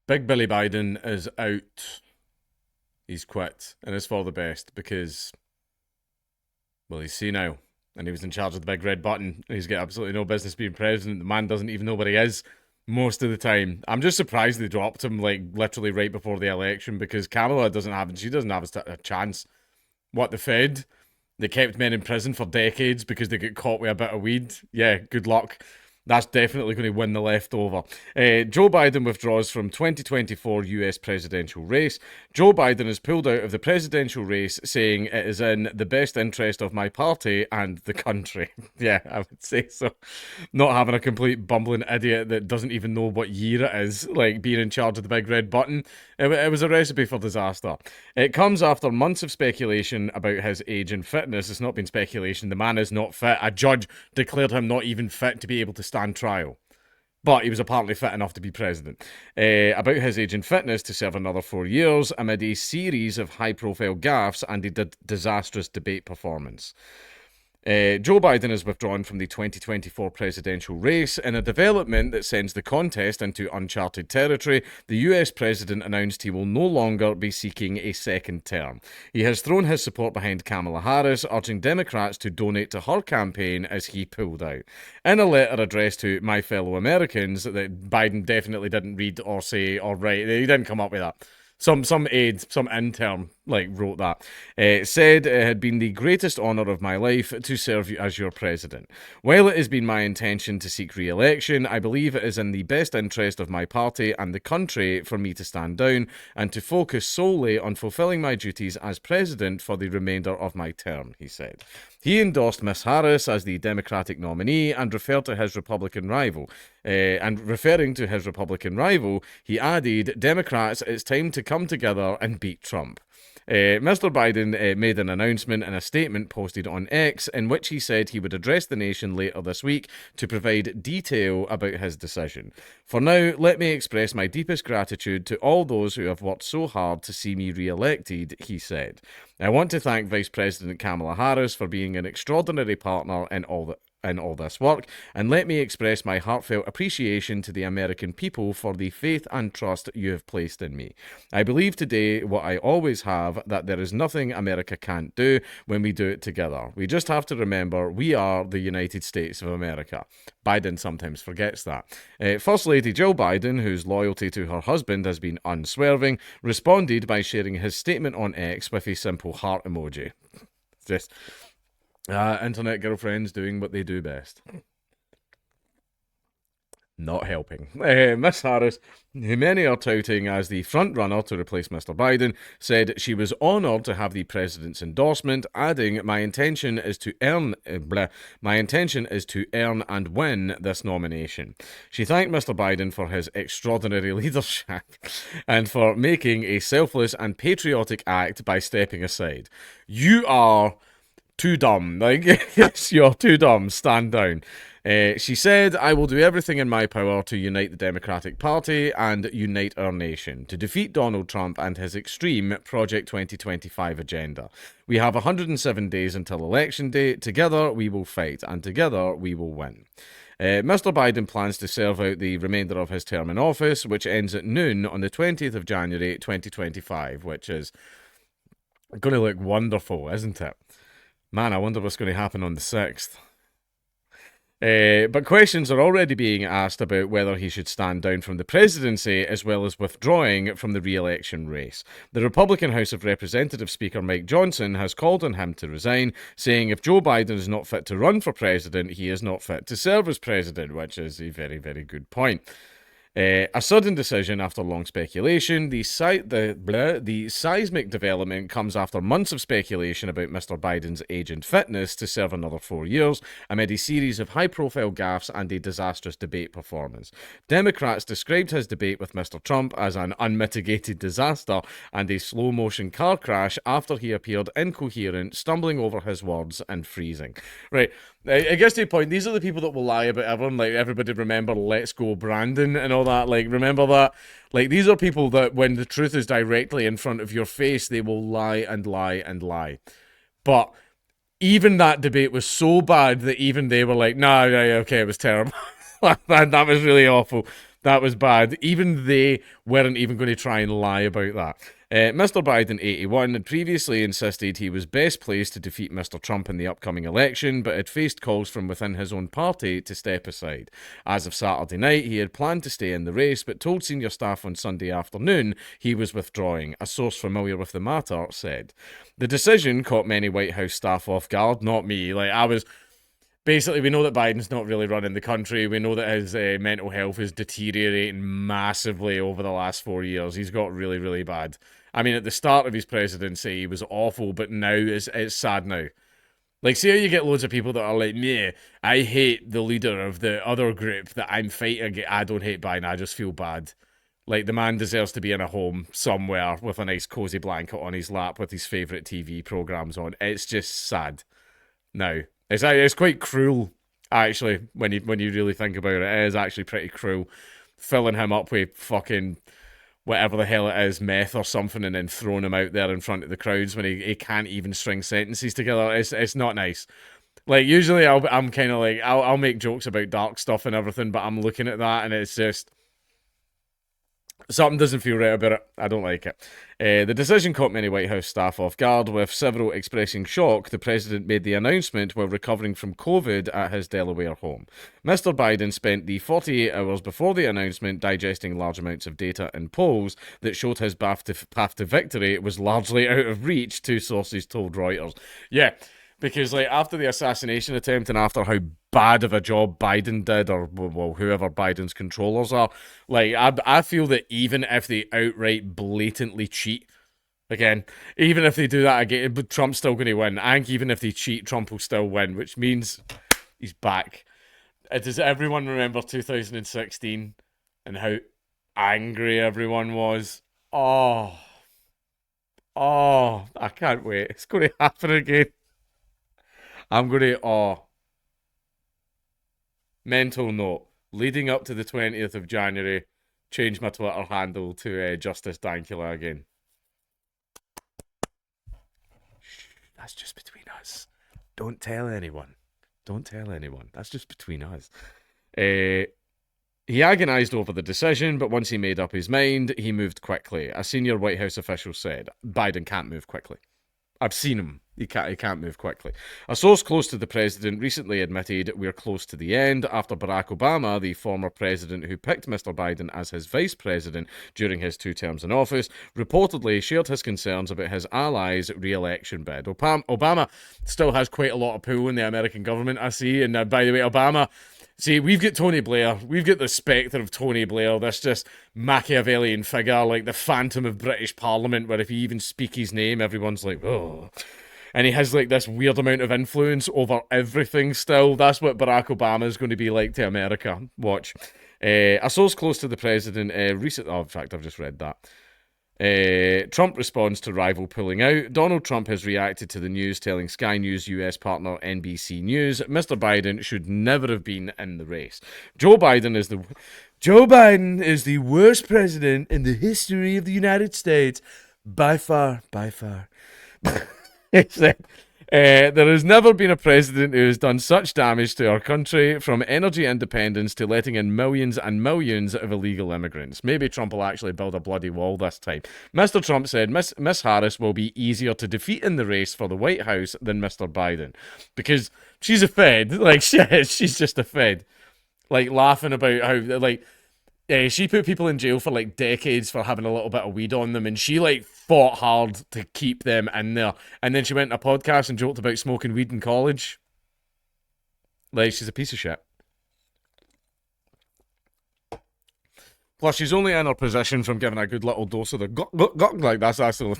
Big Billy Biden is out. He's quit, and it's for the best because, well, he's senile, and he was in charge of the big red button. He's got absolutely no business being president. The man doesn't even know where he is most of the time. I'm just surprised they dropped him like literally right before the election because Kamala doesn't have a chance. What, the Fed? They kept men in prison for decades because they get caught with a bit of weed. Yeah, good luck. That's definitely going to win the leftover. Joe Biden withdraws from 2024 US presidential race. Joe Biden has pulled out of the presidential race, saying it is in the best interest of my party and the country. Yeah, I would say so. Not having a complete bumbling idiot that doesn't even know what year it is, like being in charge of the big red button. It was a recipe for disaster. It comes after months of speculation about his age and fitness. It's not been speculation. The man is not fit. A judge declared him not even fit to be able to stand trial. But he was apparently fit enough to be president. About his age and fitness to serve another 4 years amid a series of high profile gaffes and a disastrous debate performance. Joe Biden is withdrawn from the 2024 presidential race in a development that sends the contest into uncharted territory. The US president announced he will no longer be seeking a second term. He has thrown his support behind Kamala Harris, urging Democrats to donate to her campaign as he pulled out. In a letter addressed to my fellow Americans that Biden definitely didn't read or say or write, he didn't come up with that. Some aide, some intern, wrote that. Said it had been the greatest honour of my life to serve you as your president. While it has been my intention to seek re-election, I believe it is in the best interest of my party and the country for me to stand down and to focus solely on fulfilling my duties as president for the remainder of my term, he said. He endorsed Miss Harris as the Democratic nominee and referred to his Republican rival. And referring to his Republican rival, he added, Democrats, it's time to come together and beat Trump. Mr. Biden made an announcement in a statement posted on X in which he said he would address the nation later this week to provide detail about his decision. For now, let me express my deepest gratitude to all those who have worked so hard to see me re-elected, he said. I want to thank Vice President Kamala Harris for being an extraordinary partner in all this work, and let me express my heartfelt appreciation to the American people for the faith and trust you have placed in me. I believe today what I always have, that there is nothing America can't do when we do it together. We just have to remember we are the United States of America. Biden sometimes forgets that. First Lady Jill Biden, whose loyalty to her husband has been unswerving, responded by sharing his statement on X with a simple heart emoji. Just internet girlfriends doing what they do best. Not helping. Miss Harris, who many are touting as the front runner to replace Mr. Biden, said she was honoured to have the president's endorsement, adding, "My intention is to earn and win this nomination." She thanked Mr. Biden for his extraordinary leadership and for making a selfless and patriotic act by stepping aside. You are too dumb. Yes, you're too dumb. Stand down. She said, I will do everything in my power to unite the Democratic Party and unite our nation, to defeat Donald Trump and his extreme Project 2025 agenda. We have 107 days until Election Day. Together we will fight, and together we will win. Mr. Biden plans to serve out the remainder of his term in office, which ends at noon on the 20th of January 2025, which is going to look wonderful, isn't it? Man, I wonder what's going to happen on the 6th. But questions are already being asked about whether he should stand down from the presidency as well as withdrawing from the re-election race. The Republican House of Representatives Speaker Mike Johnson has called on him to resign, saying if Joe Biden is not fit to run for president, he is not fit to serve as president, which is a very, very good point. A sudden decision after long speculation. The seismic development comes after months of speculation about Mr. Biden's age and fitness to serve another 4 years, amid a series of high-profile gaffes and a disastrous debate performance. Democrats described his debate with Mr. Trump as an unmitigated disaster and a slow-motion car crash after he appeared incoherent, stumbling over his words and freezing. Right. I guess to the point, these are the people that will lie about everyone. Like, everybody remember Let's Go Brandon and all that. Like, remember that? Like, these are people that when the truth is directly in front of your face, they will lie and lie and lie. But even that debate was so bad that even they were like, nah, okay, it was terrible. That was really awful. That was bad. Even they weren't even going to try and lie about that. Mr. Biden, 81, had previously insisted he was best placed to defeat Mr. Trump in the upcoming election, but had faced calls from within his own party to step aside. As of Saturday night, he had planned to stay in the race, but told senior staff on Sunday afternoon he was withdrawing, a source familiar with the matter said. The decision caught many White House staff off guard, not me. Basically, we know that Biden's not really running the country. We know that his mental health is deteriorating massively over the last 4 years. He's got really, really bad. I mean, at the start of his presidency, he was awful, but now it's sad now. Like, see how you get loads of people that are like, "Meh, I hate the leader of the other group that I'm fighting. I don't hate Biden, I just feel bad." Like, the man deserves to be in a home somewhere with a nice cozy blanket on his lap with his favourite TV programmes on. It's just sad. Now, it's quite cruel, actually, when you really think about it. It is actually pretty cruel. Filling him up with fucking whatever the hell it is, meth or something, and then throwing him out there in front of the crowds when he can't even string sentences together. It's not nice. Like, usually I'm kind of like, I'll make jokes about dark stuff and everything, but I'm looking at that and it's just... something doesn't feel right about it. I don't like it. The decision caught many White House staff off guard, with several expressing shock. The president made the announcement while recovering from COVID at his Delaware home. Mr. Biden spent the 48 hours before the announcement digesting large amounts of data and polls that showed his path to victory was largely out of reach, two sources told Reuters. Yeah, because like after the assassination attempt and after how bad of a job Biden did, or well, whoever Biden's controllers are, like I feel that even if they outright blatantly cheat, again, even if they do that again, but Trump's still going to win. I think even if they cheat, Trump will still win, which means he's back. Does everyone remember 2016 and how angry everyone was? Oh, I can't wait. It's going to happen again. I'm going to, mental note, leading up to the 20th of January, change my Twitter handle to Justice Dankula again. Shh, that's just between us. Don't tell anyone. Don't tell anyone. That's just between us. He agonised over the decision, but once he made up his mind, he moved quickly. A senior White House official said, Biden can't move quickly. I've seen him. He can't move quickly. A source close to the president recently admitted we're close to the end after Barack Obama, the former president who picked Mr. Biden as his vice president during his 2 terms in office, reportedly shared his concerns about his allies' re-election bid. Obama still has quite a lot of pull in the American government, I see. And by the way, Obama... See, we've got Tony Blair. We've got the spectre of Tony Blair, this just Machiavellian figure, like the phantom of British Parliament, where if you even speak his name, everyone's like, oh. And he has like this weird amount of influence over everything still. That's what Barack Obama is going to be like to America. Watch. A source close to the president recently... Oh, in fact, I've just read that. Trump responds to rival pulling out. Donald Trump has reacted to the news, telling Sky News US partner NBC News, Mr. Biden should never have been in the race. Joe Biden is the worst president in the history of the United States. By far. He said, there has never been a president who has done such damage to our country, from energy independence to letting in millions and millions of illegal immigrants. Maybe Trump will actually build a bloody wall this time. Mr. Trump said Miss Harris will be easier to defeat in the race for the White House than Mr. Biden. Because she's a Fed. Like, she's just a Fed. Like, laughing about how, like... she put people in jail for like decades for having a little bit of weed on them, and she like fought hard to keep them in there. And then she went on a podcast and joked about smoking weed in college. Like, she's a piece of shit. Plus, she's only in her position from giving a good little dose of the guck, like that's actually...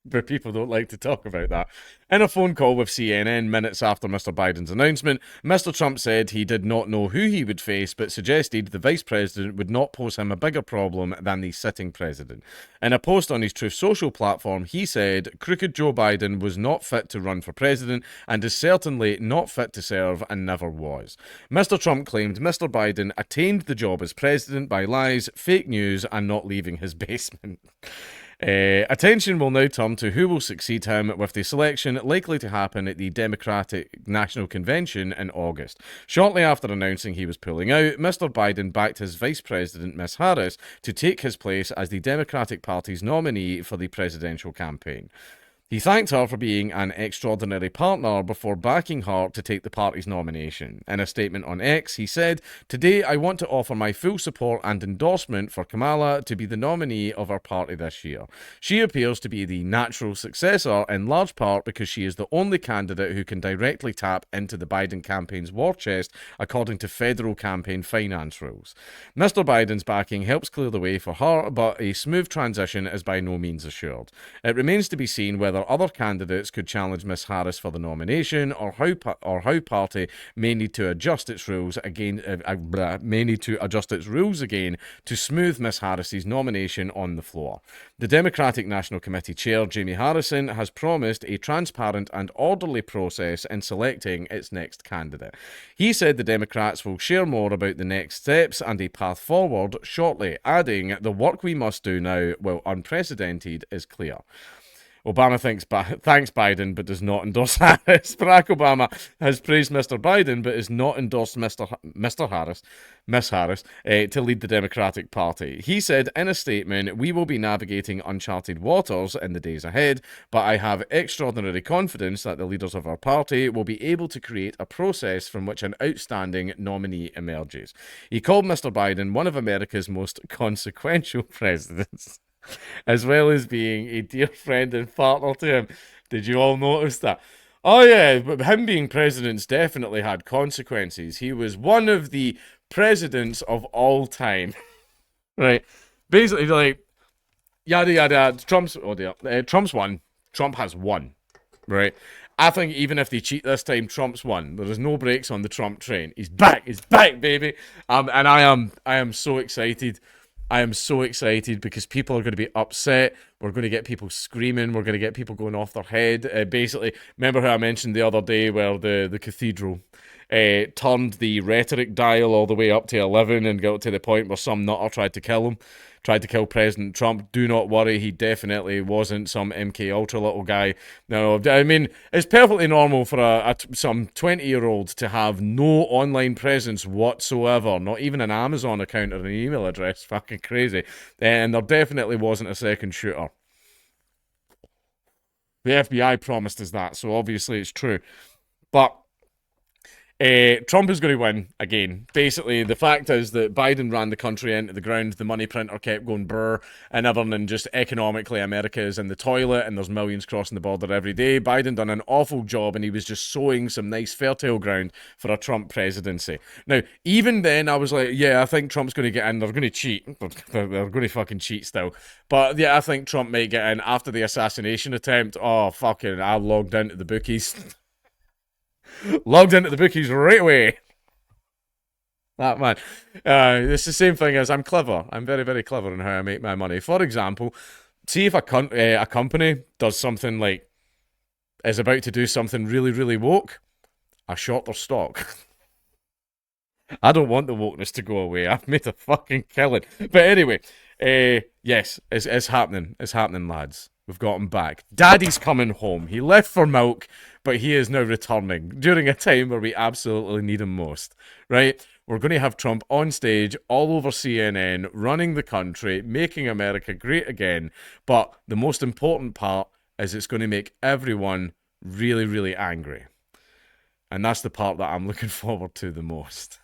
But people don't like to talk about that. In a phone call with CNN minutes after Mr. Biden's announcement, Mr. Trump said he did not know who he would face, but suggested the vice president would not pose him a bigger problem than the sitting president. In a post on his Truth Social platform, he said, crooked Joe Biden was not fit to run for president and is certainly not fit to serve and never was. Mr. Trump claimed Mr. Biden attained the job as president by lies, fake news, and not leaving his basement. Attention will now turn to who will succeed him, with the selection likely to happen at the Democratic National Convention in August. Shortly after announcing he was pulling out, Mr. Biden backed his Vice President, Ms. Harris, to take his place as the Democratic Party's nominee for the presidential campaign. He thanked her for being an extraordinary partner before backing her to take the party's nomination. In a statement on X, he said, "Today I want to offer my full support and endorsement for Kamala to be the nominee of our party this year. She appears to be the natural successor in large part because she is the only candidate who can directly tap into the Biden campaign's war chest according to federal campaign finance rules. Mr. Biden's backing helps clear the way for her, but a smooth transition is by no means assured. It remains to be seen whether other candidates could challenge Miss Harris for the nomination, or how party may need to adjust its rules again. To smooth Miss Harris's nomination on the floor. The Democratic National Committee Chair Jamie Harrison has promised a transparent and orderly process in selecting its next candidate. He said the Democrats will share more about the next steps and a path forward shortly, adding, "The work we must do now, while unprecedented, is clear." Obama thanks Biden but does not endorse Harris. Barack Obama has praised Mr. Biden but has not endorsed Miss Harris, to lead the Democratic Party. He said in a statement, "We will be navigating uncharted waters in the days ahead, but I have extraordinary confidence that the leaders of our party will be able to create a process from which an outstanding nominee emerges." He called Mr. Biden one of America's most consequential presidents, as well as being a dear friend and partner to him. Did you all notice that? Oh yeah, but him being president's definitely had consequences. He was one of the presidents of all time. Right. Basically, like, yada yada, Trump's won. Trump has won. Right. I think even if they cheat this time, Trump's won. There is no brakes on the Trump train. He's back, baby. And I am so excited. I am so excited because people are going to be upset. We're going to get people screaming. We're going to get people going off their head. Basically, remember how I mentioned the other day where the cathedral turned the rhetoric dial all the way up to 11 and got to the point where some nutter tried to kill him, tried to kill President Trump. Do not worry, he definitely wasn't some MK Ultra little guy. No, I mean, it's perfectly normal for some 20-year-old to have no online presence whatsoever, not even an Amazon account or an email address. Fucking crazy. And there definitely wasn't a second shooter. The FBI promised us that, so obviously it's true. But Trump is going to win again. Basically, the fact is that Biden ran the country into the ground, the money printer kept going brr, and everything, just economically, America is in the toilet, and there's millions crossing the border every day. Biden done an awful job, and he was just sowing some nice fertile ground for a Trump presidency. Now, even then, I was like, yeah, I think Trump's going to get in. They're going to cheat. They're going to fucking cheat still. But yeah, I think Trump might get in after the assassination attempt. Oh, fucking, I logged into the bookies. Logged into the bookies right away. That man. It's the same thing as I'm clever. I'm very, very clever in how I make my money. For example, see if a company does something like, is about to do something really, really woke, I short their stock. I don't want the wokeness to go away. I've made a fucking killing. But anyway, yes, it's happening. It's happening, lads. We've got him back. Daddy's coming home. He left for milk, but he is now returning during a time where we absolutely need him most, right? We're going to have Trump on stage all over CNN, running the country, making America great again. But the most important part is it's going to make everyone really, really angry. And that's the part that I'm looking forward to the most.